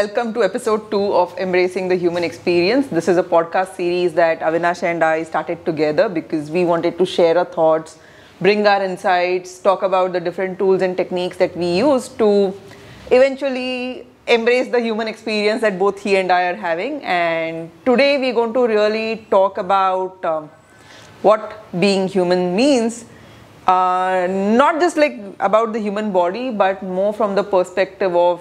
welcome to episode 2 of Embracing the Human Experience. This is a podcast series that Avinash and I started together because we wanted to share our thoughts, bring our insights, talk about the different tools and techniques that we use to eventually embrace the human experience that both he and I are having. And today we're going to really talk about what being human means. Not just like about the human body, but more from the perspective of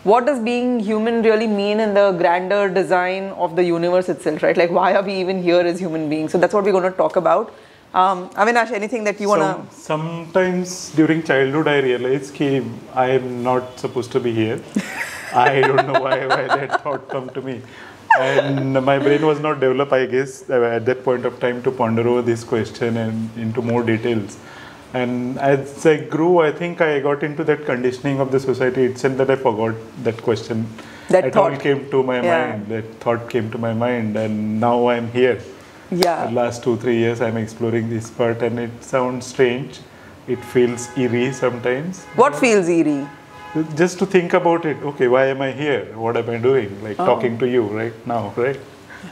what does being human really mean in the grander design of the universe itself, right? Like, why are we even here as human beings? So that's what we're going to talk about. Avinash, anything that you want to... Sometimes during childhood, I realized that I am not supposed to be here. I don't know why that thought come to me. And my brain was not developed, I guess, at that point of time to ponder over this question and into more details. And as I grew, I think I got into that conditioning of the society itself that I forgot that question. That all came to my mind. That thought came to my mind, and now I'm here. Yeah. The last 2-3 years, I'm exploring this part, and it sounds strange. It feels eerie sometimes. What feels eerie? Just to think about it. Okay, why am I here? What am I doing? Like talking to you right now, right?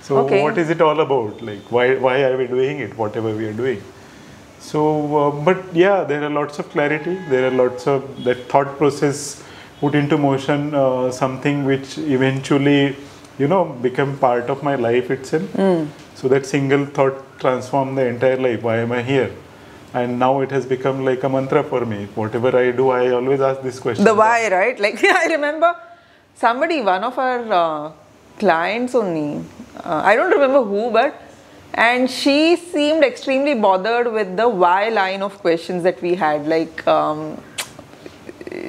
So what is it all about? Like why are we doing it? Whatever we are doing. So, but yeah, there are lots of clarity. There are lots of that thought process put into motion. Something which eventually, become part of my life itself. So that single thought transformed the entire life. Why am I here? And now it has become like a mantra for me. Whatever I do, I always ask this question. The why, right? Like I remember one of our clients only, I don't remember who, and she seemed extremely bothered with the why line of questions that we had. Like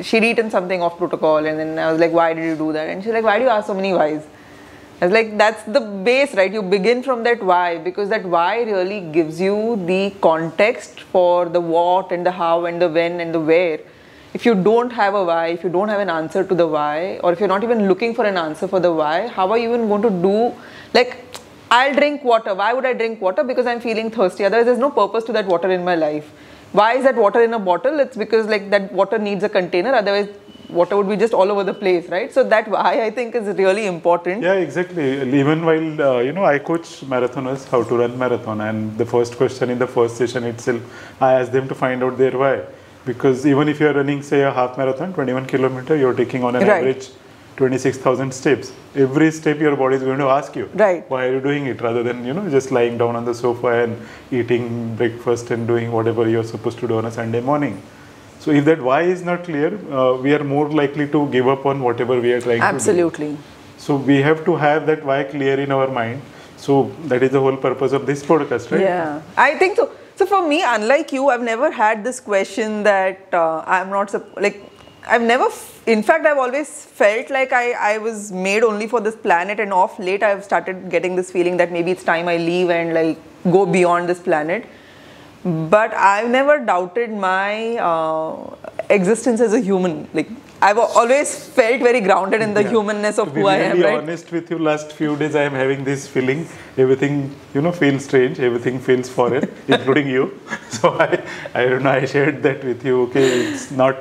she'd eaten something off protocol, and then I was like, why did you do that? And she's like, why do you ask so many whys? I was like, that's the base, right? You begin from that why, because that why really gives you the context for the what and the how and the when and the where. If you don't have a why, if you don't have an answer to the why, or if you're not even looking for an answer for the why, how are you even going to do, like, I'll drink water. Why would I drink water? Because I'm feeling thirsty. Otherwise, there's no purpose to that water in my life. Why is that water in a bottle? It's because like that water needs a container. Otherwise, water would be just all over the place, right? So that why I think is really important. Yeah, exactly. Even while, I coach marathoners how to run marathon, and the first question in the first session itself, I ask them to find out their why. Because even if you're running, say, a half marathon, 21 kilometer, you're taking on an average 26,000 steps. Every step your body is going to ask you, why are you doing it? Rather than, just lying down on the sofa and eating breakfast and doing whatever you're supposed to do on a Sunday morning. So if that why is not clear, we are more likely to give up on whatever we are trying to do. Absolutely. So we have to have that why clear in our mind. So that is the whole purpose of this podcast, right? Yeah, I think so. So for me, unlike you, I've never had this question that I'm not, in fact, I've always felt like I was made only for this planet, and off late I've started getting this feeling that maybe it's time I leave and like go beyond this planet. But I've never doubted my existence as a human. Like I've always felt very grounded in the humanness of who I am. To be really honest with you, last few days I am having this feeling. Everything feels strange. Everything feels foreign, including you. So I don't know. I shared that with you. Okay, it's not.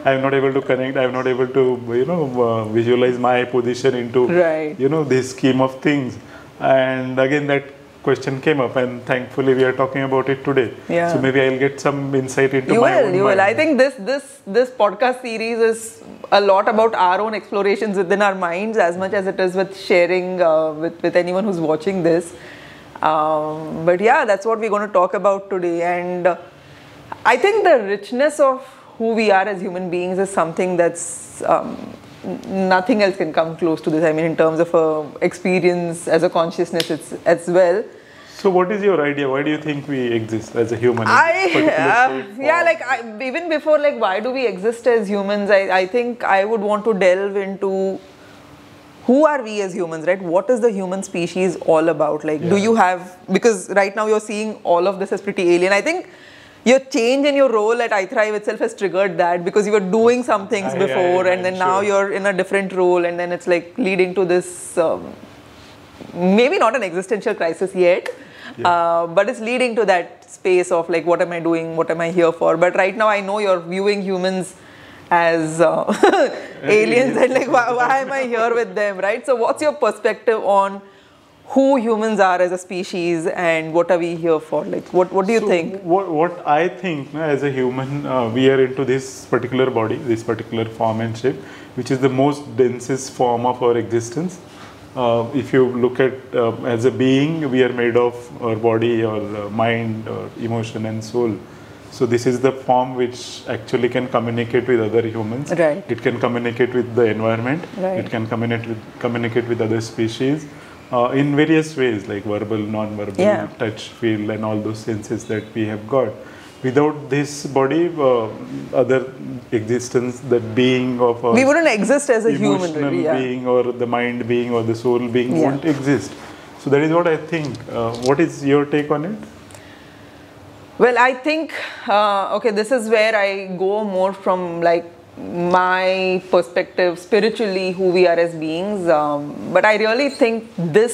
I'm not able to connect. I'm not able to visualize my position into this scheme of things. And again that question came up, and thankfully we are talking about it today. Yeah. So maybe I'll get some insight into my own mind. You will. I think this podcast series is a lot about our own explorations within our minds as much as it is with sharing with anyone who's watching this. But yeah, that's what we're going to talk about today. And I think the richness of who we are as human beings is something that's nothing else can come close to this. I mean, in terms of experience as a consciousness as well. So what is your idea? Why do you think we exist as a human? Even before why do we exist as humans, I think I would want to delve into who are we as humans, right? What is the human species all about? Do you have, because right now you're seeing all of this as pretty alien. I think your change in your role at iThrive itself has triggered that, because you were doing some things before and then now you're in a different role, and then it's like leading to this, maybe not an existential crisis yet, but it's leading to that space of like, what am I doing? What am I here for? But right now I know you're viewing humans as aliens and like why am I here with them, right? So what's your perspective on who humans are as a species and what are we here for? Like what do you think? What I think, as a human, we are into this particular body, this particular form and shape, which is the most densest form of our existence. If you look at as a being, we are made of our body or mind or emotion and soul. So this is the form which actually can communicate with other humans. Right. It can communicate with the environment. Right. It can communicate with other species in various ways, like verbal, non-verbal, touch, feel, and all those senses that we have got. Without this body, other existence, that being of a we wouldn't exist as a human, really, being or the mind being or the soul being won't exist. So that is what I think. What is your take on it? Well, I think, okay, this is where I go more from like my perspective spiritually, who we are as beings. But I really think the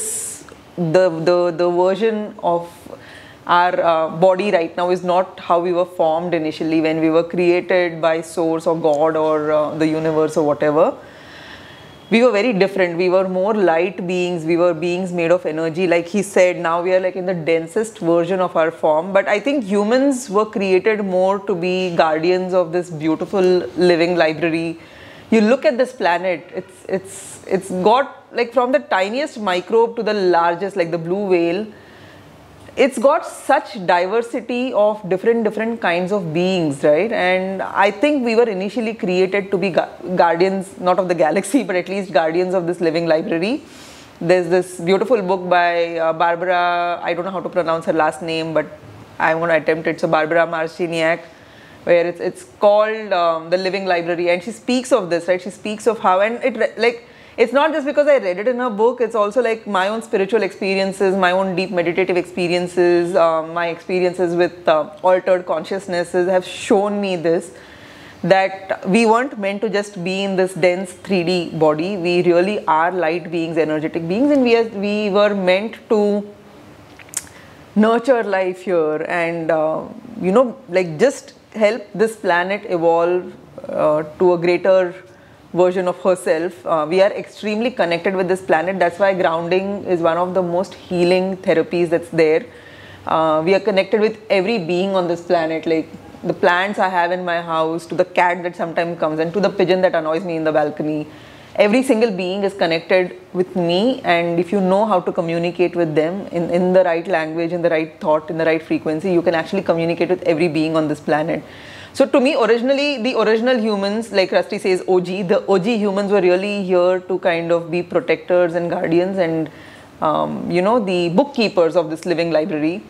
version of our body right now is not how we were formed initially when we were created by source or God or the universe or whatever. We were very different. We were more light beings. We were beings made of energy. Like he said, now we are like in the densest version of our form. But I think humans were created more to be guardians of this beautiful living library. You look at this planet, it's got like from the tiniest microbe to the largest, like the blue whale. It's got such diversity of different kinds of beings, right? And I think we were initially created to be guardians, not of the galaxy, but at least guardians of this living library. There's this beautiful book by Barbara, I don't know how to pronounce her last name, but I'm going to attempt it. So Barbara Marciniak, where it's called The Living Library, and she speaks of this, right? She speaks of how, and it like, it's not just because I read it in her book, it's also like my own spiritual experiences, my own deep meditative experiences, my experiences with altered consciousnesses have shown me this, that we weren't meant to just be in this dense 3D body. We really are light beings, energetic beings, and we were meant to nurture life here and, you know, like just help this planet evolve to a greater version of herself. We are extremely connected with this planet. That's why grounding is one of the most healing therapies that's there. We are connected with every being on this planet, like the plants I have in my house, to the cat that sometimes comes, and to the pigeon that annoys me in the balcony. Every single being is connected with me, and if you know how to communicate with them in the right language, in the right thought, in the right frequency, you can actually communicate with every being on this planet. So to me, originally, the original humans, like Rusty says, the OG humans were really here to kind of be protectors and guardians and, you know, the bookkeepers of this living library.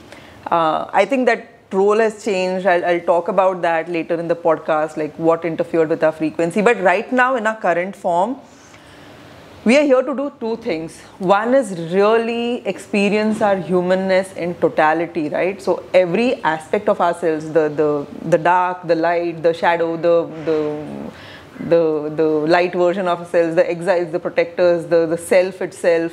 I think that role has changed. I'll talk about that later in the podcast, like what interfered with our frequency. But right now, in our current form, we are here to do two things. One is really experience our humanness in totality, right? So every aspect of ourselves, the dark, the light, the shadow, the light version of ourselves, the exiles, the protectors, the self itself.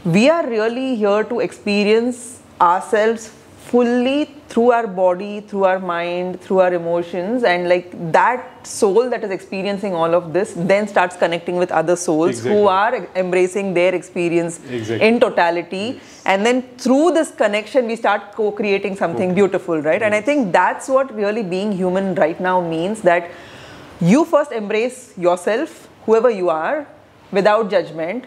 We are really here to experience ourselves fully through our body, through our mind, through our emotions, and like that soul that is experiencing all of this then starts connecting with other souls who are embracing their experience in totality. And then through this connection, we start co-creating something beautiful, right? And I think that's what really being human right now means, that you first embrace yourself, whoever you are, without judgment.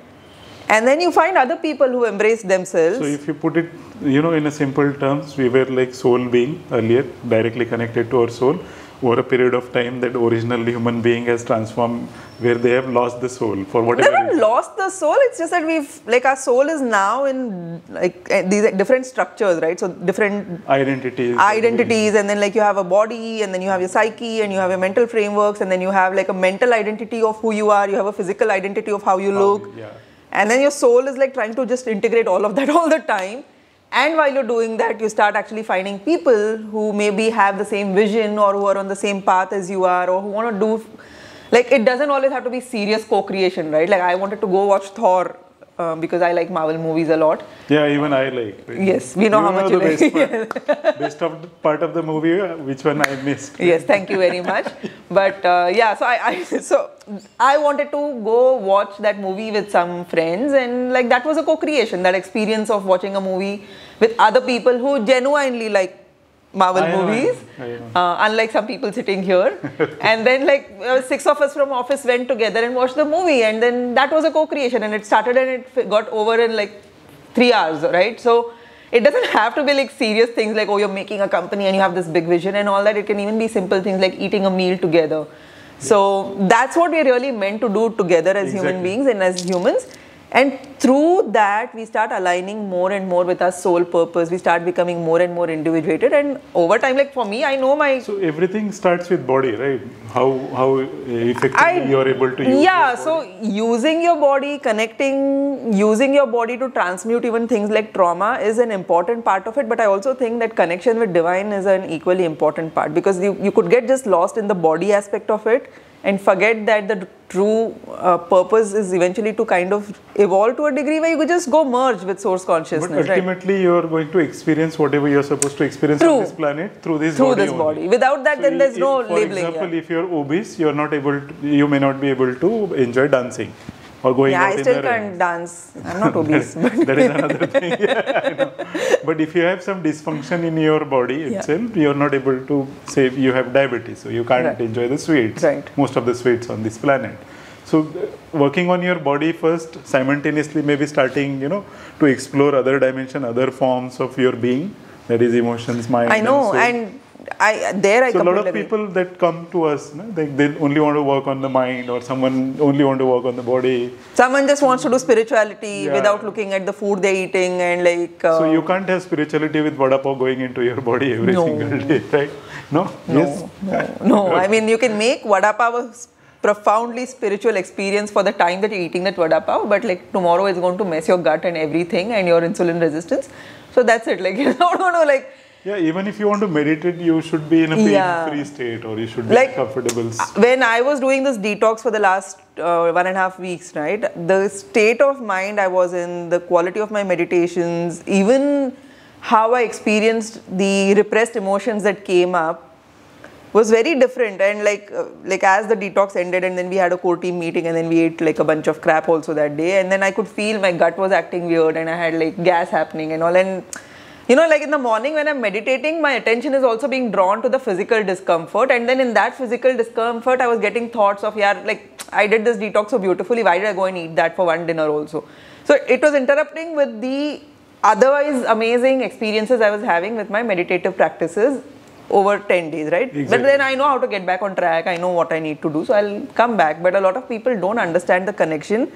And then you find other people who embrace themselves. So if you put it, you know, in a simple terms, we were like soul being earlier, directly connected to our soul. Over a period of time, that original human being has transformed, where they have lost the soul for whatever reason. They haven't lost the soul. It's just that we've, like, our soul is now in like these different structures, right? So different identities, and then like you have a body, and then you have your psyche, and you have your mental frameworks, and then you have like a mental identity of who you are. You have a physical identity of how you look. And then your soul is like trying to just integrate all of that all the time. And while you're doing that, you start actually finding people who maybe have the same vision or who are on the same path as you are, or who want to do, like, it doesn't always have to be serious co-creation, right? Like I wanted to go watch Thor because I like Marvel movies a lot. Yeah, even I like. Yes, we know how much you like. Best of the part of the movie, which one I missed. Yes, thank you very much. But yeah, so I wanted to go watch that movie with some friends, and like that was a co-creation, that experience of watching a movie with other people who genuinely like Marvel movies, I know. unlike some people sitting here. And then like 6 of us from office went together and watched the movie, and then that was a co-creation, and it started and it got over in like 3 hours, right? So it doesn't have to be like serious things like, oh, you're making a company and you have this big vision and all that. It can even be simple things like eating a meal together. So that's what we're really meant to do together as human beings and as humans. And through that, we start aligning more and more with our soul purpose. We start becoming more and more individuated. And over time, like for me, I know my... So everything starts with body, right? How effectively you're able to use Yeah, your body. so using your body, connecting, using your body to transmute even things like trauma is an important part of it. But I also think that connection with divine is an equally important part, because you could get just lost in the body aspect of it and forget that the true purpose is eventually to kind of evolve to a degree where you could just go merge with source consciousness. But ultimately, you're going to experience whatever you're supposed to experience on this planet through this body. Without that, then there's no labeling. For example, if you're obese, you're not able to, you may not be able to enjoy dancing or going out in the rain. I still can't dance. I'm not obese. That is another thing. Yeah, I know. But if you have some dysfunction in your body itself, you're not able to say you have diabetes, so you can't enjoy the sweets, most of the sweets on this planet. So working on your body first, simultaneously maybe starting, to explore other dimension, other forms of your being, that is emotions, mind. I know, and so a lot of people that come to us, they only want to work on the mind, or someone only want to work on the body. Someone just wants to do spirituality without looking at the food they're eating, and like... So you can't have spirituality with vada pav going into your body every single day, right? No? No. I mean, you can make vada pav a profoundly spiritual experience for the time that you're eating that vada pav, but like tomorrow it's going to mess your gut and everything and your insulin resistance. So that's it. Like, like... Yeah, even if you want to meditate, you should be in a pain-free state, or you should be comfortable. When I was doing this detox for the last 1.5 weeks, right, the state of mind I was in, the quality of my meditations, even how I experienced the repressed emotions that came up was very different. And like as the detox ended, and then we had a core team meeting, and then we ate like a bunch of crap also that day, and then I could feel my gut was acting weird, and I had like gas happening and all. And like in the morning when I'm meditating, my attention is also being drawn to the physical discomfort. And then in that physical discomfort, I was getting thoughts of, like I did this detox so beautifully, why did I go and eat that for one dinner also? So it was interrupting with the otherwise amazing experiences I was having with my meditative practices over 10 days, right? Exactly. But then I know how to get back on track. I know what I need to do. So I'll come back. But a lot of people don't understand the connection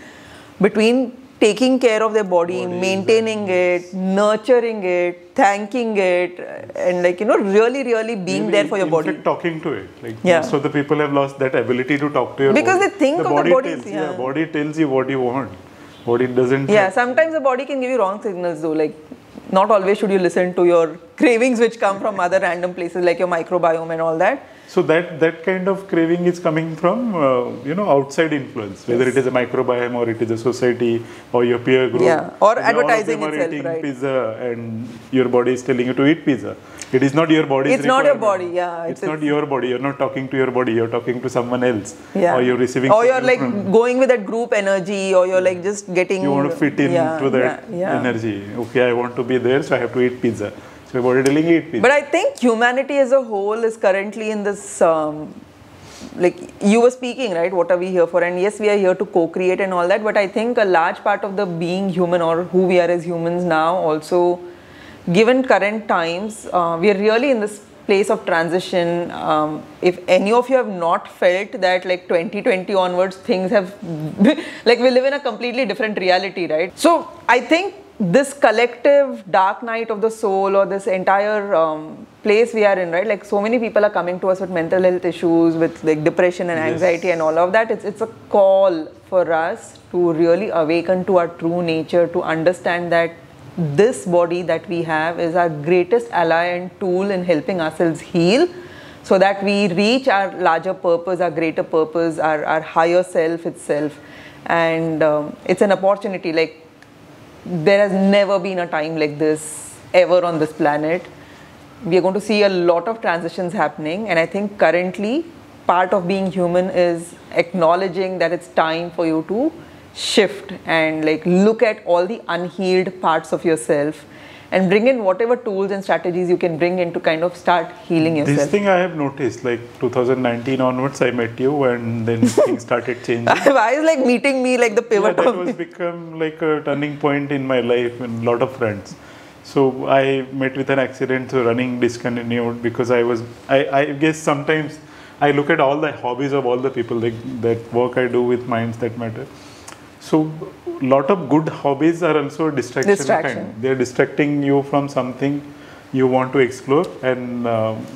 between taking care of their body, maintaining it, nurturing it, thanking it, and like, really, really being there for your body. In fact, talking to it. Like most of the people have lost that ability to talk to your because body. Because they think of the body. Body tells you what you want. Body doesn't. Yeah, sometimes the body can give you wrong signals though. Like, not always should you listen to your cravings which come from other random places like your microbiome and all that. So that kind of craving is coming from, outside influence, whether it is a microbiome or it is a society or your peer group. Yeah, or advertising all of them are itself, eating right? Pizza, and your body is telling you to eat pizza. It is not your body's It's not your body, yeah. It's not your body. You're not talking to your body. You're talking to someone else. Yeah. Or you're receiving. Or you're like going with that group energy, or you're like just getting. You want to fit into that energy. Okay, I want to be there, so I have to eat pizza. So your body telling you eat pizza. But I think humanity as a whole is currently in this. Like you were speaking, right? What are we here for? And yes, we are here to co-create and all that. But I think a large part of the being human, or who we are as humans now, also, given current times, we are really in this place of transition. If any of you have not felt that like 2020 onwards, things have, like we live in a completely different reality, right? So I think this collective dark night of the soul, or this entire place we are in, right? Like so many people are coming to us with mental health issues, with like depression and anxiety and all of that. It's a call for us to really awaken to our true nature, to understand that this body that we have is our greatest ally and tool in helping ourselves heal, so that we reach our larger purpose, our greater purpose, our higher self itself. And it's an opportunity. Like there has never been a time like this ever on this planet. We are going to see a lot of transitions happening, and I think currently part of being human is acknowledging that it's time for you to shift and like look at all the unhealed parts of yourself and bring in whatever tools and strategies you can bring in to kind of start healing yourself. This thing I have noticed, like 2019 onwards, I met you and then things started changing. Why is like meeting me like the pivot that was become like a turning point in my life and a lot of friends. So I met with an accident, so running discontinued because I guess sometimes I look at all the hobbies of all the people, like that work I do with minds that matter. So a lot of good hobbies are also distraction. Kind. They're distracting you from something you want to explore, and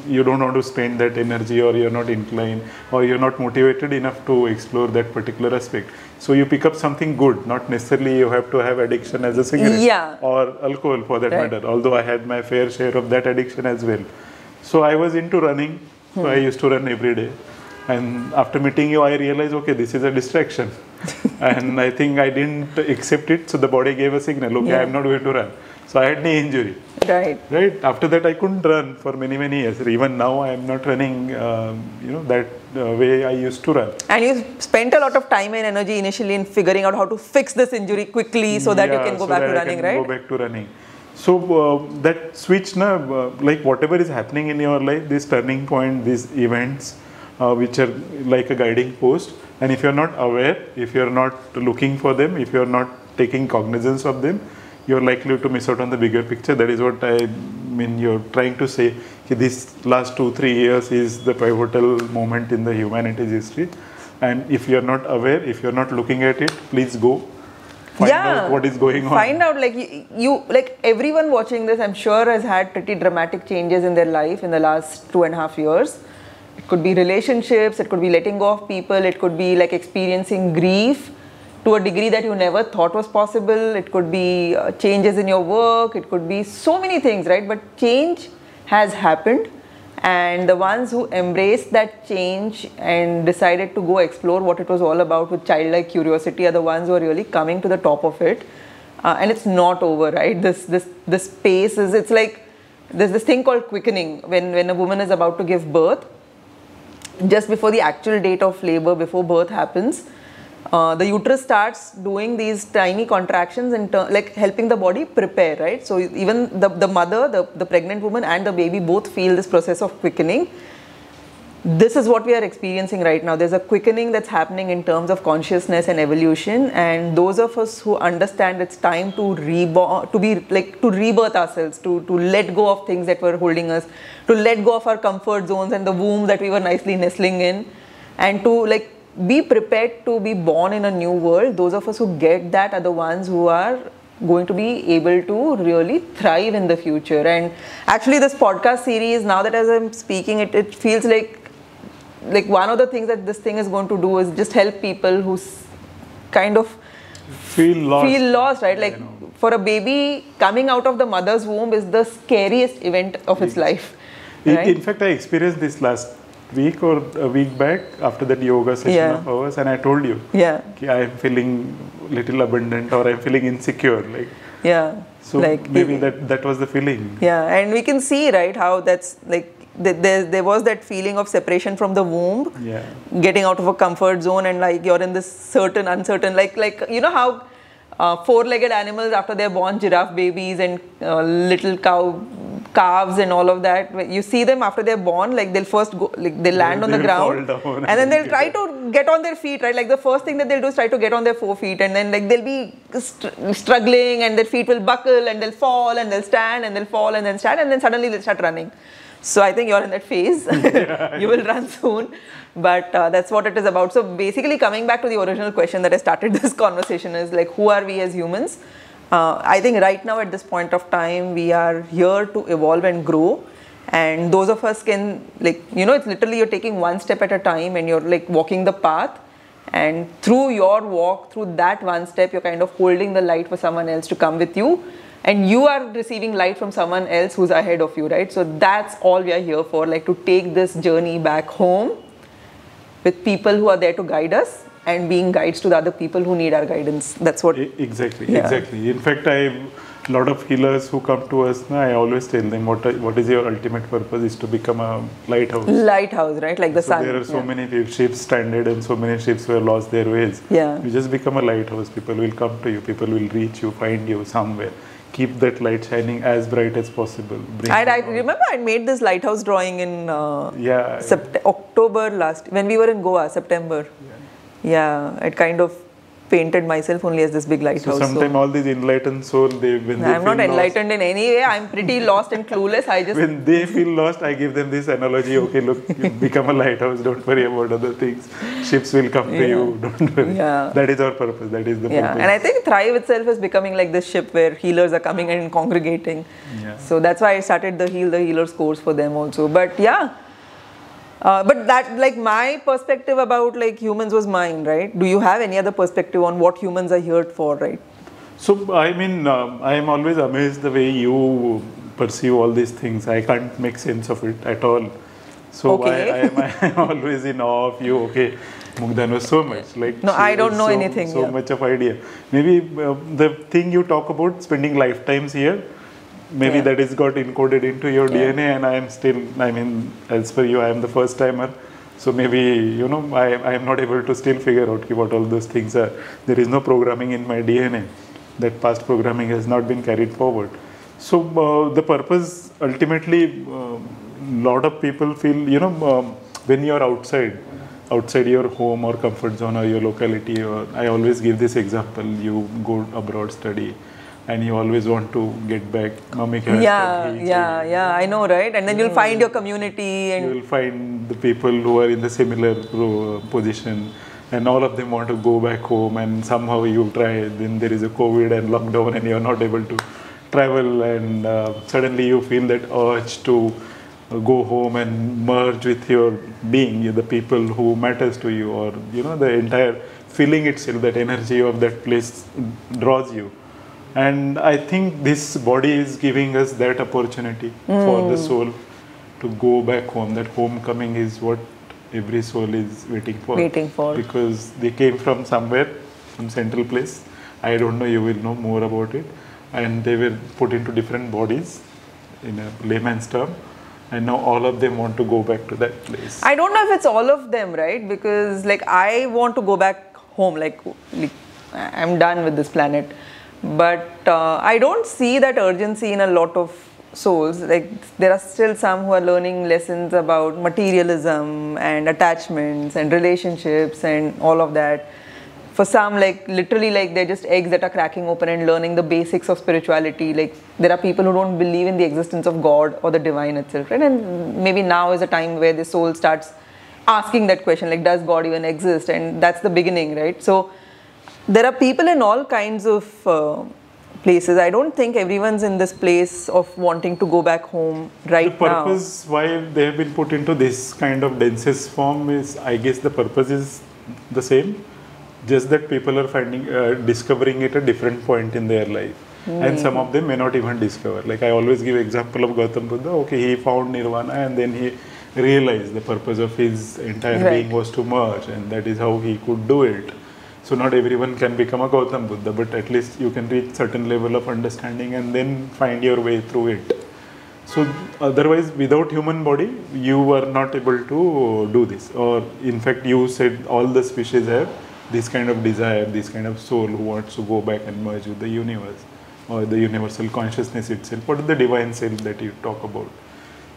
you don't want to spend that energy, or you're not inclined, or you're not motivated enough to explore that particular aspect. So you pick up something good, not necessarily you have to have addiction as a cigarette or alcohol for that matter, although I had my fair share of that addiction as well. So I was into running, so I used to run every day. And after meeting you, I realized, okay, this is a distraction. And I think I didn't accept it. So the body gave a signal, okay, I'm not going to run. So I had knee injury. Right. After that, I couldn't run for many, many years. Even now, I am not running, that way I used to run. And you spent a lot of time and energy initially in figuring out how to fix this injury quickly so that you can go back to running, right? Go back to running. So that switch, like whatever is happening in your life, this turning point, these events, which are like a guiding post, and if you're not aware, if you're not looking for them, if you're not taking cognizance of them, you're likely to miss out on the bigger picture. That is what I mean, you're trying to say, this last 2-3 years is the pivotal moment in the humanity's history, and if you're not aware, if you're not looking at it, please go find out what is going on. Find out, like you like everyone watching this, I'm sure has had pretty dramatic changes in their life in the last 2.5 years. It could be relationships, it could be letting go of people, it could be like experiencing grief to a degree that you never thought was possible. It could be changes in your work, it could be so many things, right? But change has happened, and the ones who embraced that change and decided to go explore what it was all about with childlike curiosity are the ones who are really coming to the top of it. And it's not over, right? This space is, it's like, there's this thing called quickening when a woman is about to give birth. Just before the actual date of labor, before birth happens, the uterus starts doing these tiny contractions and like helping the body prepare, right? So even the mother, the pregnant woman and the baby both feel this process of quickening. This is what we are experiencing right now. There's a quickening that's happening in terms of consciousness and evolution, and those of us who understand it's time to reborn, to rebirth ourselves, to let go of things that were holding us, to let go of our comfort zones and the womb that we were nicely nestling in, and to like be prepared to be born in a new world. Those of us who get that are the ones who are going to be able to really thrive in the future. And actually this podcast series, now that as I'm speaking, it feels like one of the things that this thing is going to do is just help people who kind of feel lost, right? Like for a baby, coming out of the mother's womb is the scariest event of its life. Right? In fact, I experienced this last week or a week back after that yoga session of ours, and I told you, I am feeling little abundant, or I'm feeling insecure, so like maybe that was the feeling. And we can see, right, how that's like there was that feeling of separation from the womb, getting out of a comfort zone, and like you're in this certain uncertain, like you know how four-legged animals after they're born, giraffe babies and little calves and all of that, you see them after they're born, like they'll first go, like they land on the ground and then they'll try to get on their feet, right? Like the first thing that they'll do is try to get on their 4 feet, and then like they'll be struggling, and their feet will buckle, and they'll fall, and they'll stand, and they'll fall, and then stand, and then suddenly they'll start running. So I think you're in that phase. You will run soon, but that's what it is about. So basically, coming back to the original question that I started this conversation is like, who are we as humans? I think right now at this point of time, we are here to evolve and grow. And those of us can, like, you know, it's literally you're taking one step at a time, and you're like walking the path. And through your walk, through that one step, you're kind of holding the light for someone else to come with you. And you are receiving light from someone else who's ahead of you, right? So that's all we are here for, like to take this journey back home with people who are there to guide us and being guides to the other people who need our guidance. That's what. Exactly. In fact, a lot of healers who come to us now, I always tell them what is your ultimate purpose is to become a lighthouse. Lighthouse, right? Like the sun. There are so many ships stranded and so many ships who have lost their ways. Yeah. You just become a lighthouse. People will come to you. People will reach you, find you somewhere. Keep that light shining as bright as possible. I remember I made this lighthouse drawing in October when we were in Goa, September. Yeah, I kind of painted myself only as this big lighthouse. So sometimes all these enlightened souls, I'm not enlightened in any way. I'm pretty lost and clueless. When they feel lost, I give them this analogy. Okay, look, you become a lighthouse. Don't worry about other things. Ships will come to you. Don't worry. Yeah. That is our purpose. That is the purpose. And I think Thrive itself is becoming like this ship where healers are coming and congregating. Yeah. So that's why I started the Heal the Healers course for them also. But yeah. But that, like, my perspective about like humans was mine, right? Do you have any other perspective on what humans are here for, right? So, I mean, I am always amazed the way you perceive all these things. I can't make sense of it at all. So, I am always in awe of you. Okay, Mugdha knows so much. Like, no, I don't know anything. So much of idea. Maybe the thing you talk about, spending lifetimes here, maybe that is got encoded into your DNA, and I am still, I mean, as per you, I am the first timer. So maybe, you know, I am not able to still figure out what all those things are. There is no programming in my DNA. That past programming has not been carried forward. So the purpose, ultimately, lot of people feel, you know, when you are outside your home or comfort zone or your locality, or I always give this example, you go abroad, study, and you always want to get back. I know, right? And then you'll find your community, and you will find the people who are in the similar position, and all of them want to go back home, and somehow you try. Then there is a COVID and lockdown, and you are not able to travel, and suddenly you feel that urge to go home and merge with your being, the people who matters to you, or you know, the entire feeling itself, that energy of that place draws you. And I think this body is giving us that opportunity for the soul to go back home. That homecoming is what every soul is waiting for. Because they came from somewhere, some central place. I don't know, you will know more about it. And they were put into different bodies, in a layman's term. And now all of them want to go back to that place. I don't know if it's all of them, right? Because like I want to go back home, like I'm done with this planet. But I don't see that urgency in a lot of souls. Like there are still some who are learning lessons about materialism and attachments and relationships and all of that. For some, like literally, like they're just eggs that are cracking open and learning the basics of spirituality. Like there are people who don't believe in the existence of God or the divine itself, right? And maybe now is a time where the soul starts asking that question, like, does God even exist? And that's the beginning, right? So there are people in all kinds of places. I don't think everyone's in this place of wanting to go back home right now. The purpose why they have been put into this kind of densest form is, I guess the purpose is the same, just that people are finding, discovering it at a different point in their life. And some of them may not even discover. Like I always give example of Gautam Buddha. Okay, he found nirvana and then he realized the purpose of his entire being was to merge, and that is how he could do it. So not everyone can become a Gautam Buddha, but at least you can reach certain level of understanding and then find your way through it. So otherwise, without human body, you are not able to do this. Or in fact, you said all the species have this kind of desire, this kind of soul who wants to go back and merge with the universe or the universal consciousness itself, or the divine self that you talk about.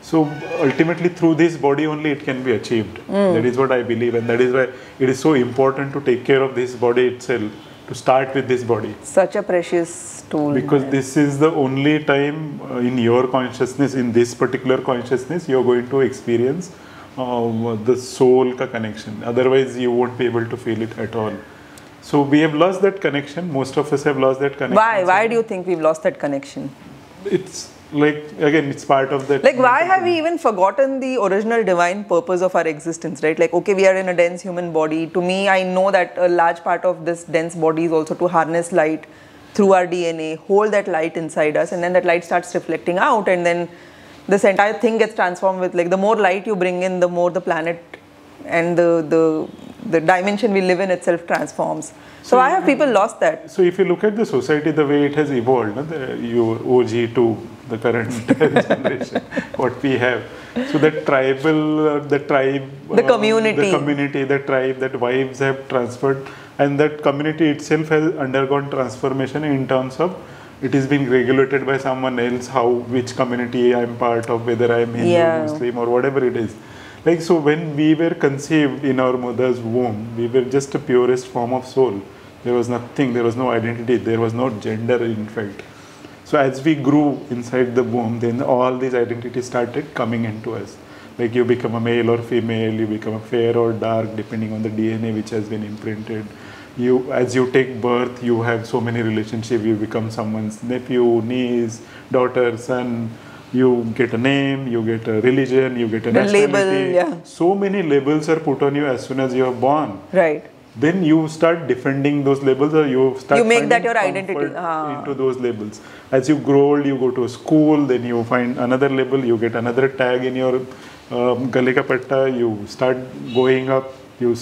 So ultimately through this body only it can be achieved. That is what I believe, and that is why it is so important to take care of this body itself, to start with this body. Such a precious tool. Because this is the only time in your consciousness, in this particular consciousness, you are going to experience the soul ka connection. Otherwise you won't be able to feel it at all. So we have lost that connection. Most of us have lost that connection. Why? Why do you think we've lost that connection? It's like, again, it's part of that. Like, why have we even forgotten the original divine purpose of our existence, right? Like, okay, we are in a dense human body. To me, I know that a large part of this dense body is also to harness light through our DNA, hold that light inside us, and then that light starts reflecting out, and then this entire thing gets transformed with, like, the more light you bring in, the more the planet and the the dimension we live in itself transforms. So why have people lost that? So if you look at the society, the way it has evolved, no, your OG to the current generation, what we have. So that tribal, the tribe, the community, the tribe, that vibes have transferred, and that community itself has undergone transformation in terms of it is being regulated by someone else, which community I am part of, whether I am Hindu, Muslim, or whatever it is. Like, so when we were conceived in our mother's womb, we were just a purest form of soul. There was nothing, there was no identity, there was no gender, in fact. So as we grew inside the womb, then all these identities started coming into us. Like, you become a male or female, you become a fair or dark, depending on the DNA which has been imprinted. As you take birth, you have so many relationships. You become someone's nephew, niece, daughter, son. You get a name, you get a religion, you get a nationality. Label, So many labels are put on you as soon as you are born. Right. Then you start defending those labels, or you start make that your identity into those labels. As you grow old, you go to a school, then you find another label, you get another tag in your gale ka patta, you start going up, you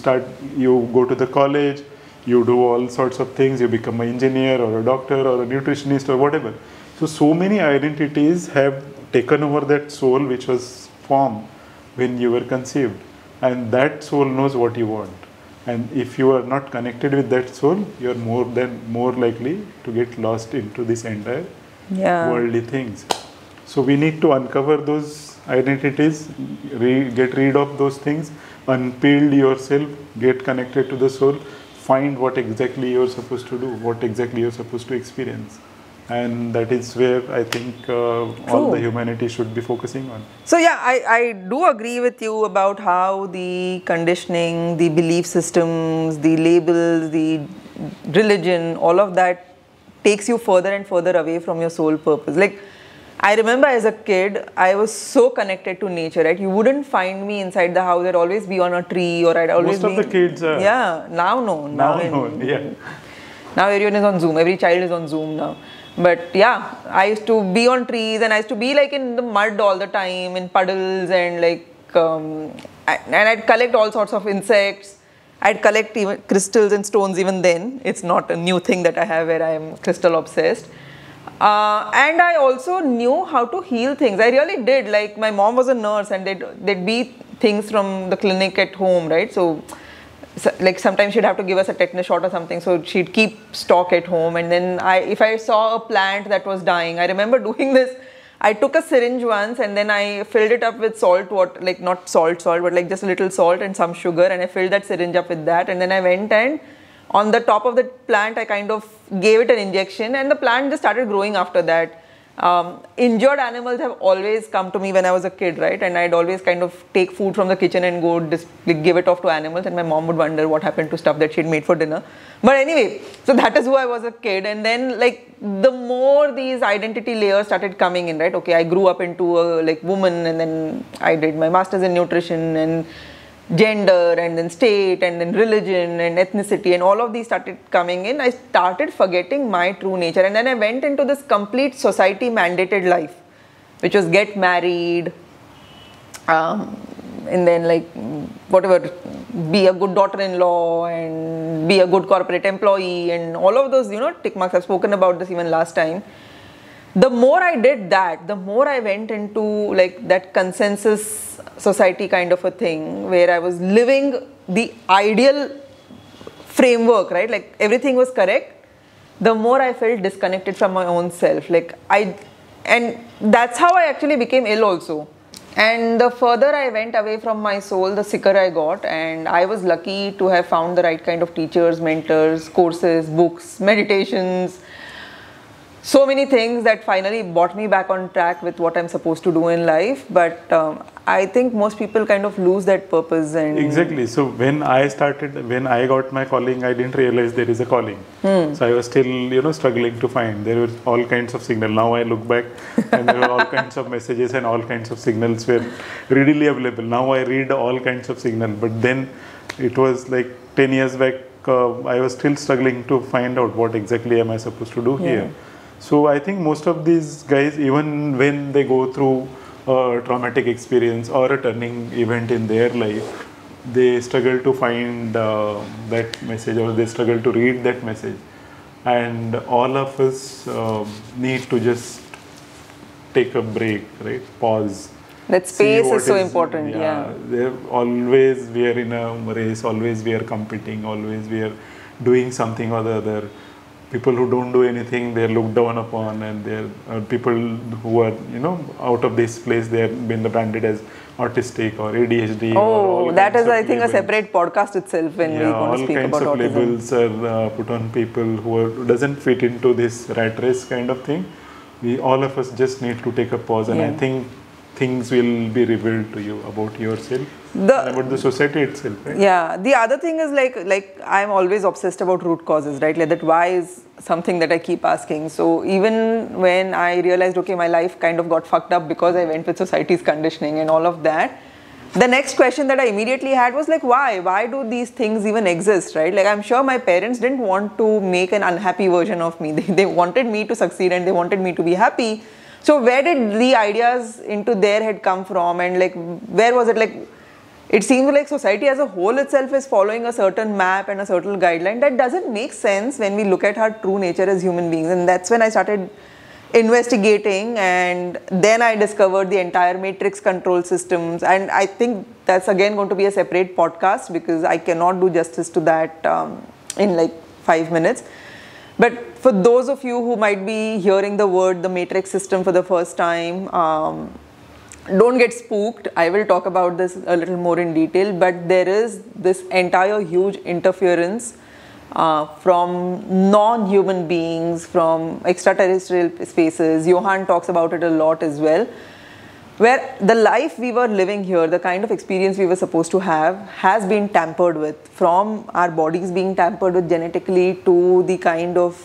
go to the college, you do all sorts of things, you become an engineer or a doctor or a nutritionist or whatever. So many identities have taken over that soul which was formed when you were conceived, and that soul knows what you want. And if you are not connected with that soul, you are more likely to get lost into this entire worldly things. So we need to uncover those identities, get rid of those things, unpeel yourself, get connected to the soul, find what exactly you're supposed to do, what exactly you're supposed to experience. And that is where I think all the humanity should be focusing on. So yeah, I do agree with you about how the conditioning, the belief systems, the labels, the religion, all of that takes you further and further away from your soul purpose. Like, I remember as a kid, I was so connected to nature, right? You wouldn't find me inside the house. I'd always be on a tree, or I'd always Most of the kids are. Yeah, now no. Now everyone is on Zoom. Every child is on Zoom now. But yeah, I used to be on trees, and I used to be like in the mud all the time, in puddles, and like, and I'd collect all sorts of insects. I'd collect even crystals and stones even then. It's not a new thing that I have where I am crystal obsessed. And I also knew how to heal things. I really did. Like, my mom was a nurse, and there'd be things from the clinic at home, right? So like, sometimes she'd have to give us a tetanus shot or something, so she'd keep stock at home. And then if I saw a plant that was dying, I remember doing this. I took a syringe once, and then I filled it up with salt water, like not salt, but like just a little salt and some sugar, and I filled that syringe up with that. And then I went, and on the top of the plant, I kind of gave it an injection, and the plant just started growing after that. Injured animals have always come to me when I was a kid, right? And I'd always kind of take food from the kitchen and go give it off to animals, and my mom would wonder what happened to stuff that she'd made for dinner. But anyway, so that is who I was a kid. And then, like, the more these identity layers started coming in, right? Okay, I grew up into a like woman, and then I did my master's in nutrition, and gender, and then state, and then religion and ethnicity, and all of these started coming in. I started forgetting my true nature, and then I went into this complete society mandated life, which was get married, and then like whatever, be a good daughter-in-law and be a good corporate employee, and all of those, you know, tick marks. I've spoken about this even last time. The more I did that, the more I went into like that consensus society kind of a thing, where I was living the ideal framework, right? Like, everything was correct. The more I felt disconnected from my own self. And that's how I actually became ill also. And the further I went away from my soul, the sicker I got. And I was lucky to have found the right kind of teachers, mentors, courses, books, meditations, so many things that finally brought me back on track with what I'm supposed to do in life. But I think most people kind of lose that purpose. And exactly. So when I got my calling, I didn't realize there is a calling. So I was still, you know, struggling to find. There were all kinds of signals. Now I look back, and there were all kinds of messages, and all kinds of signals were readily available. Now I read all kinds of signals. But then it was like 10 years back, I was still struggling to find out what exactly am I supposed to do here. So I think most of these guys, even when they go through a traumatic experience or a turning event in their life, they struggle to find that message, or they struggle to read that message. And all of us need to just take a break, right? Pause. That space is so important. Yeah. Always we are in a race, always we are competing, always we are doing something or the other. People who don't do anything, they are looked down upon, and there are people who are, out of this place, they have been branded as autistic or ADHD. Oh, that is, I think, labels. A separate podcast itself when we want to speak about autism. All kinds of labels are put on people who doesn't fit into this rat race kind of thing. All of us just need to take a pause, and I think things will be revealed to you about yourself and about the society itself, right? Yeah. The other thing is like I'm always obsessed about root causes, right? Like that why is something that I keep asking. So even when I realized, okay, my life kind of got fucked up because I went with society's conditioning and all of that, the next question that I immediately had was like, why? Why do these things even exist, right? Like I'm sure my parents didn't want to make an unhappy version of me. They wanted me to succeed and they wanted me to be happy. So where did the ideas into their head come from, and like where was it? Like it seems like society as a whole itself is following a certain map and a certain guideline that doesn't make sense when we look at our true nature as human beings. And that's when I started investigating, and then I discovered the entire matrix control systems, and I think that's again going to be a separate podcast because I cannot do justice to that in like 5 minutes. But for those of you who might be hearing the word the matrix system for the first time, don't get spooked. I will talk about this a little more in detail, but there is this entire huge interference from non-human beings, from extraterrestrial spaces. Johan talks about it a lot as well, where the life we were living here, the kind of experience we were supposed to have, has been tampered with, from our bodies being tampered with genetically to the kind of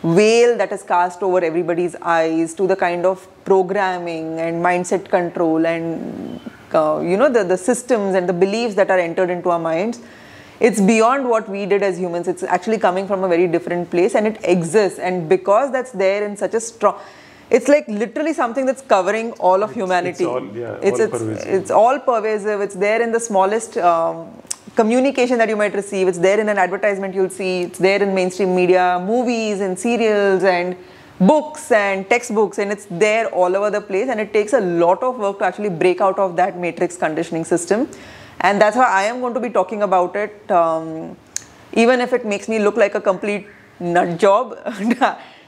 veil that is cast over everybody's eyes, to the kind of programming and mindset control and the systems and the beliefs that are entered into our minds. It's beyond what we did as humans. It's actually coming from a very different place, and it exists. And because that's there in such a strong, it's like literally something that's covering all of humanity. It's all pervasive. It's there in the smallest communication that you might receive. It's there in an advertisement you'll see. It's there in mainstream media, movies and serials and books and textbooks, and it's there all over the place. And it takes a lot of work to actually break out of that matrix conditioning system. And that's why I am going to be talking about it, even if it makes me look like a complete nut job.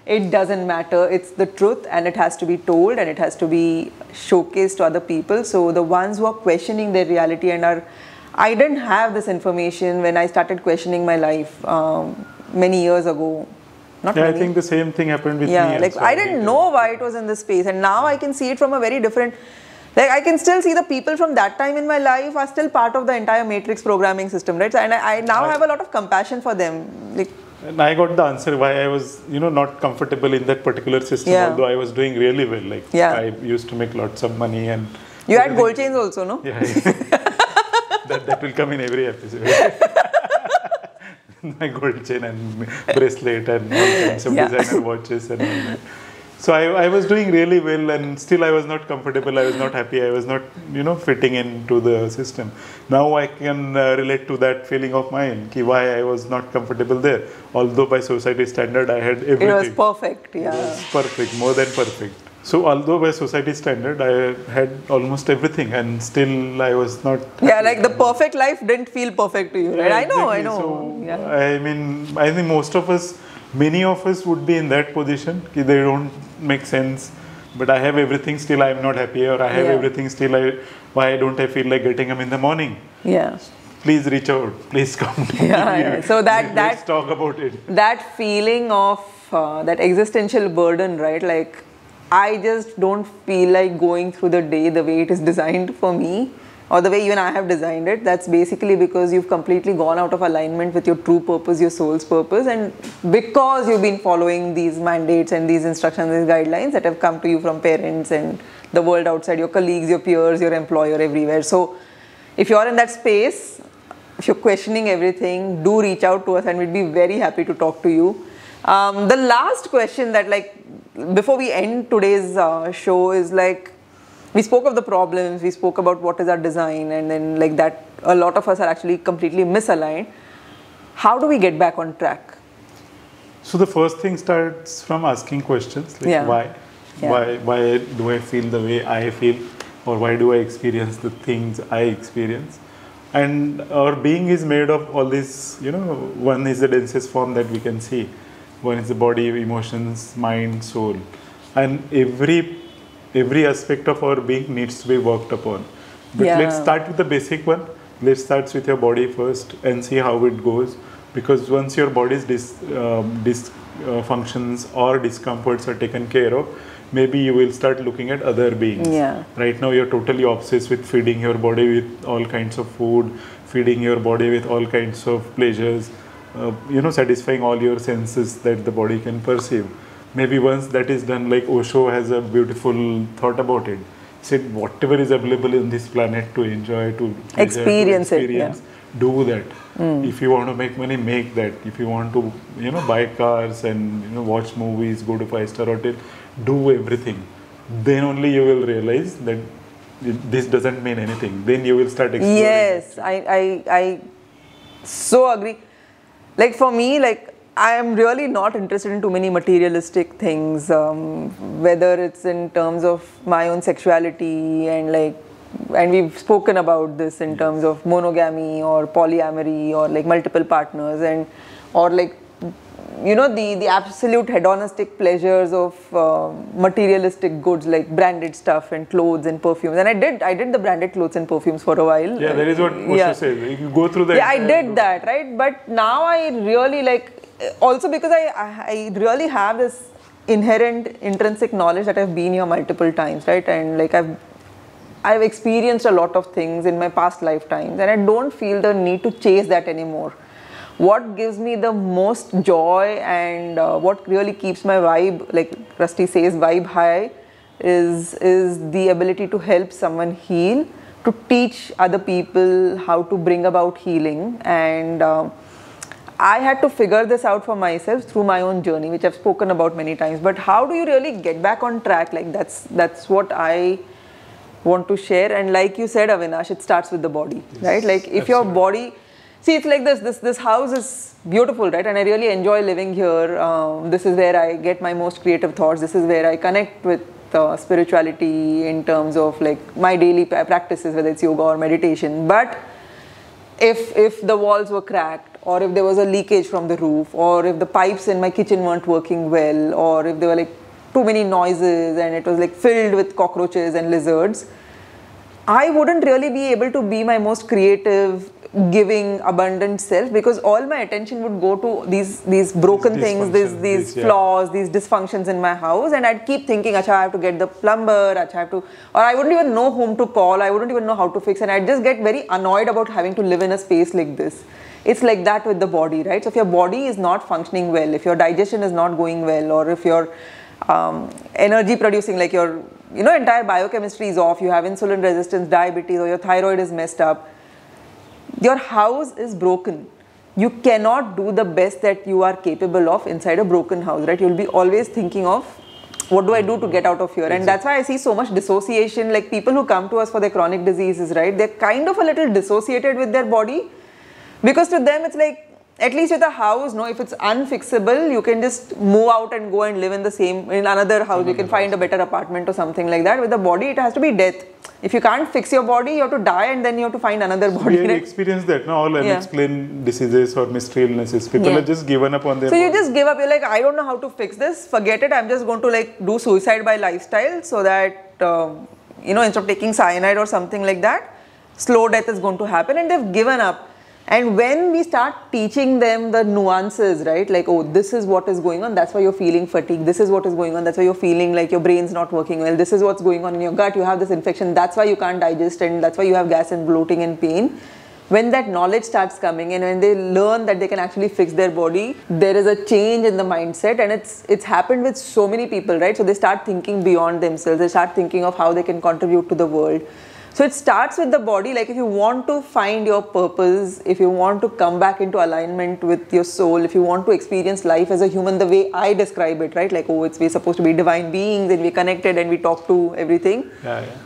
It doesn't matter. It's the truth, and it has to be told, and it has to be showcased to other people. So the ones who are questioning their reality and I didn't have this information when I started questioning my life many years ago. I think the same thing happened with me. Like I didn't know why it was in this space, and now I can see it from a very different. Like I can still see the people from that time in my life are still part of the entire matrix programming system, right? And I now have a lot of compassion for them. And I got the answer why I was, not comfortable in that particular system, although I was doing really well. Like I used to make lots of money, and you had gold chains also, no? Yeah. that will come in every episode. My gold chain and bracelet and all kinds of designer watches and all that. So I was doing really well, and still I was not comfortable, I was not happy, I was not, fitting into the system. Now I can relate to that feeling of mine, why I was not comfortable there. Although by society standard I had everything. It was perfect, It was perfect, more than perfect. So although by society standard I had almost everything, and still I was not happy. Yeah, like the perfect life didn't feel perfect to you, right? I know. So, I think most of us, many of us would be in that position. They don't make sense, but I have everything, still I am not happy, or I have everything, still why don't I feel like getting up in the morning? Yeah. Please reach out. Please come to me. So let's talk about it. That feeling of that existential burden, right? Like I just don't feel like going through the day the way it is designed for me, or the way even I have designed it. That's basically because you've completely gone out of alignment with your true purpose, your soul's purpose, and because you've been following these mandates and these instructions, these guidelines that have come to you from parents and the world outside, your colleagues, your peers, your employer, everywhere. So if you're in that space, if you're questioning everything, do reach out to us, and we'd be very happy to talk to you. The last question that, like, before we end today's show is like, we spoke of the problems, we spoke about what is our design, and then like that a lot of us are actually completely misaligned. How do we get back on track? So the first thing starts from asking questions like why? Yeah. Why do I feel the way I feel, or why do I experience the things I experience? And our being is made of all this, one is the densest form that we can see. One is the body, emotions, mind, soul. And every aspect of our being needs to be worked upon. But let's start with the basic one. Let's start with your body first and see how it goes. Because once your body's dysfunctions or discomforts are taken care of, maybe you will start looking at other beings. Yeah. Right now you're totally obsessed with feeding your body with all kinds of food, feeding your body with all kinds of pleasures, satisfying all your senses that the body can perceive. Maybe once that is done, like Osho has a beautiful thought about it. He said, whatever is available in this planet to enjoy, to experience it, do that. If you want to make money, make that. If you want to, buy cars and watch movies, go to 5-star hotel, do everything. Then only you will realize that this doesn't mean anything. Then you will start exploring. Yes, I so agree. Like for me, like I am really not interested in too many materialistic things, whether it's in terms of my own sexuality and we've spoken about this in terms of monogamy or polyamory or like multiple partners or the absolute hedonistic pleasures of materialistic goods like branded stuff and clothes and perfumes. And I did the branded clothes and perfumes for a while. Yeah, that is what Osho says. You go through that. Yeah, I did that, right? But now I really also because I really have this inherent intrinsic knowledge that I've been here multiple times, right? And I've experienced a lot of things in my past lifetimes, and I don't feel the need to chase that anymore. What gives me the most joy and what really keeps my vibe, like Rusty says, vibe high, is the ability to help someone heal, to teach other people how to bring about healing. And I had to figure this out for myself through my own journey, which I've spoken about many times. But how do you really get back on track? Like that's what I want to share. And like you said, Avinash, it starts with the body, right? Like if your body, see, it's like this house is beautiful, right? And I really enjoy living here. This is where I get my most creative thoughts. This is where I connect with spirituality in terms of like my daily practices, whether it's yoga or meditation. But if the walls were cracked, or if there was a leakage from the roof, or if the pipes in my kitchen weren't working well, or if there were like too many noises and it was like filled with cockroaches and lizards, I wouldn't really be able to be my most creative, giving, abundant self, because all my attention would go to these broken things, these flaws, these dysfunctions in my house, and I'd keep thinking, acha, I have to get the plumber, acha, I have to, or I wouldn't even know whom to call, I wouldn't even know how to fix, and I'd just get very annoyed about having to live in a space like this. It's like that with the body, right? So if your body is not functioning well, if your digestion is not going well, or if your energy producing, like your entire biochemistry is off, you have insulin resistance, diabetes, or your thyroid is messed up, your house is broken. You cannot do the best that you are capable of inside a broken house, right? You'll be always thinking of, what do I do to get out of here? And that's why I see so much dissociation, like people who come to us for their chronic diseases, right? They're kind of a little dissociated with their body, because to them it's like, at least with a house, no, if it's unfixable, you can just move out and go and live in another house. You can find a better apartment or something like that. With the body, it has to be death. If you can't fix your body, you have to die, and then you have to find another body. We experience that, no? All unexplained diseases or mystery illnesses. People are just given up on their body. You just give up. You're like, I don't know how to fix this. Forget it. I'm just going to do suicide by lifestyle, so that, instead of taking cyanide or something like that, slow death is going to happen, and they've given up. And when we start teaching them the nuances, right, like, oh, this is what is going on, that's why you're feeling fatigue, this is what is going on, that's why you're feeling like your brain's not working well, this is what's going on in your gut, you have this infection, that's why you can't digest, and that's why you have gas and bloating and pain. When that knowledge starts coming in, when they learn that they can actually fix their body, there is a change in the mindset, and it's happened with so many people, right? So they start thinking beyond themselves, they start thinking of how they can contribute to the world. So it starts with the body. Like if you want to find your purpose, if you want to come back into alignment with your soul, if you want to experience life as a human the way I describe it, right? Like, oh, we're supposed to be divine beings and we're connected and we talk to everything.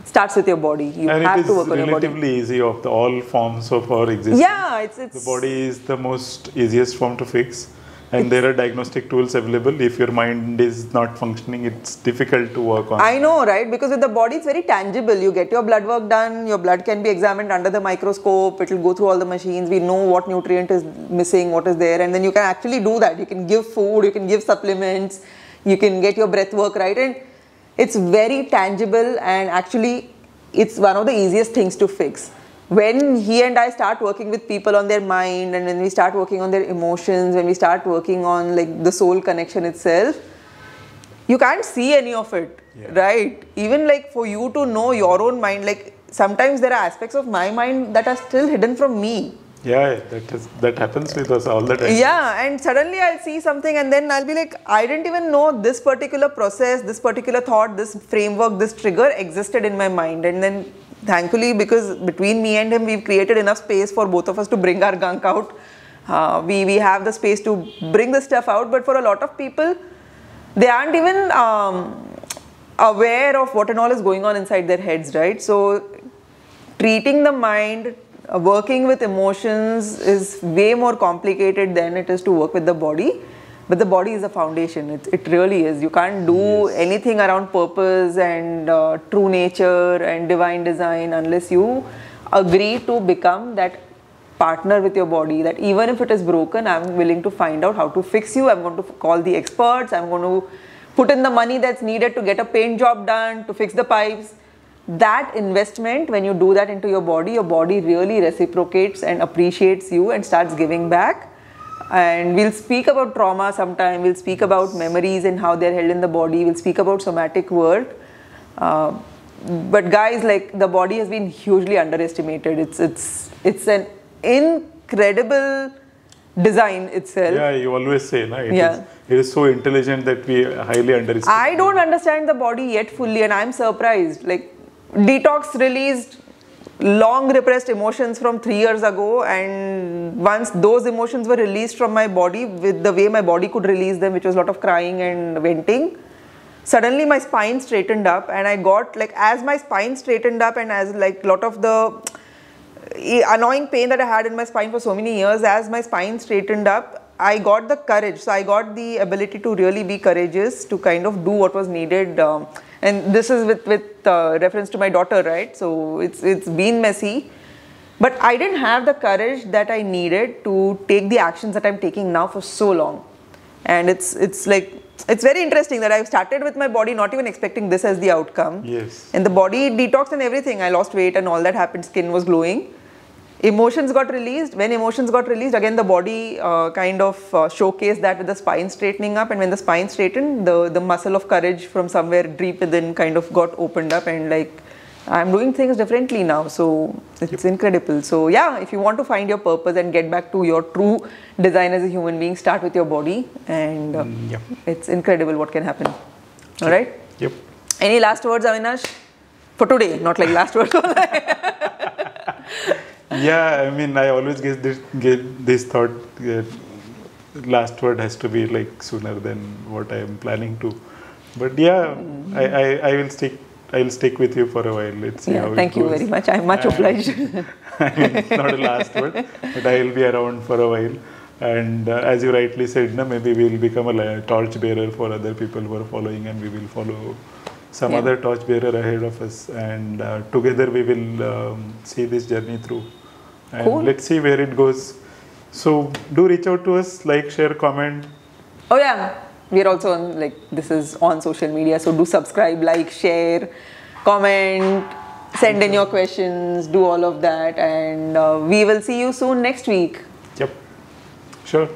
Starts with your body. You have to work on your body. It is relatively easy of all forms of our existence. Yeah, it's the body is the most easiest form to fix. And there are diagnostic tools available. If your mind is not functioning, it's difficult to work on. I know, right? Because with the body, it's very tangible. You get your blood work done, your blood can be examined under the microscope, it will go through all the machines, we know what nutrient is missing, what is there, and then you can actually do that. You can give food, you can give supplements, you can get your breath work right, and it's very tangible, and actually, it's one of the easiest things to fix. When he and I start working with people on their mind, and when we start working on their emotions, when we start working on like the soul connection itself, you can't see any of it, right? Even like for you to know your own mind, like sometimes there are aspects of my mind that are still hidden from me. Yeah, that happens with us all the time. Yeah, and suddenly I'll see something and then I'll be like, I didn't even know this particular process, this particular thought, this framework, this trigger existed in my mind. And then thankfully, because between me and him, we've created enough space for both of us to bring our gunk out. We have the space to bring the stuff out, but for a lot of people, they aren't even aware of what and all is going on inside their heads, right? So treating the mind, working with emotions is way more complicated than it is to work with the body. But the body is a foundation. It really is. You can't do anything around purpose and true nature and divine design unless you agree to become that partner with your body, that even if it is broken, I'm willing to find out how to fix you. I'm going to call the experts. I'm going to put in the money that's needed to get a paint job done, to fix the pipes. That investment, when you do that into your body really reciprocates and appreciates you and starts giving back. And we'll speak about trauma sometime, we'll speak about memories and how they're held in the body, we'll speak about somatic world. But guys, like the body has been hugely underestimated. It's an incredible design itself. Yeah, you always say, no? It is so intelligent that we highly underestimate. I don't understand the body yet fully, and I'm surprised. Like Detox released long repressed emotions from 3 years ago, and once those emotions were released from my body with the way my body could release them, which was a lot of crying and venting, suddenly my spine straightened up, and I got like, as my spine straightened up and as like a lot of the annoying pain that I had in my spine for so many years, as my spine straightened up, I got the courage. So I got the ability to really be courageous, to kind of do what was needed. And this is with reference to my daughter, right? So it's been messy, but I didn't have the courage that I needed to take the actions that I'm taking now for so long. And it's like, it's very interesting that I've started with my body not even expecting this as the outcome. Yes. And the body detox and everything, I lost weight and all that happened, skin was glowing. Emotions got released. When emotions got released, again the body kind of showcased that with the spine straightening up, and when the spine straightened, the muscle of courage from somewhere deep within kind of got opened up, and like I'm doing things differently now, so it's incredible. So yeah, if you want to find your purpose and get back to your true design as a human being, start with your body, and it's incredible what can happen. All right? Yep. Any last words, Avinash? For today, not like last words. Yeah, I mean, I always get this thought that last word has to be like sooner than what I am planning to. But yeah, I will stick with you for a while. Let's see how it goes. Thank you very much. I'm much obliged. I mean, it's not a last word, but I will be around for a while. And as you rightly said, maybe we will become a torch bearer for other people who are following, and we will follow some other torch bearer ahead of us, and together we will see this journey through, and let's see where it goes. So do reach out to us, like, share, comment. Oh yeah, we're also on, like, this is on social media, so do subscribe, like, share, comment, send in your questions, do all of that, and we will see you soon next week. Yep, sure.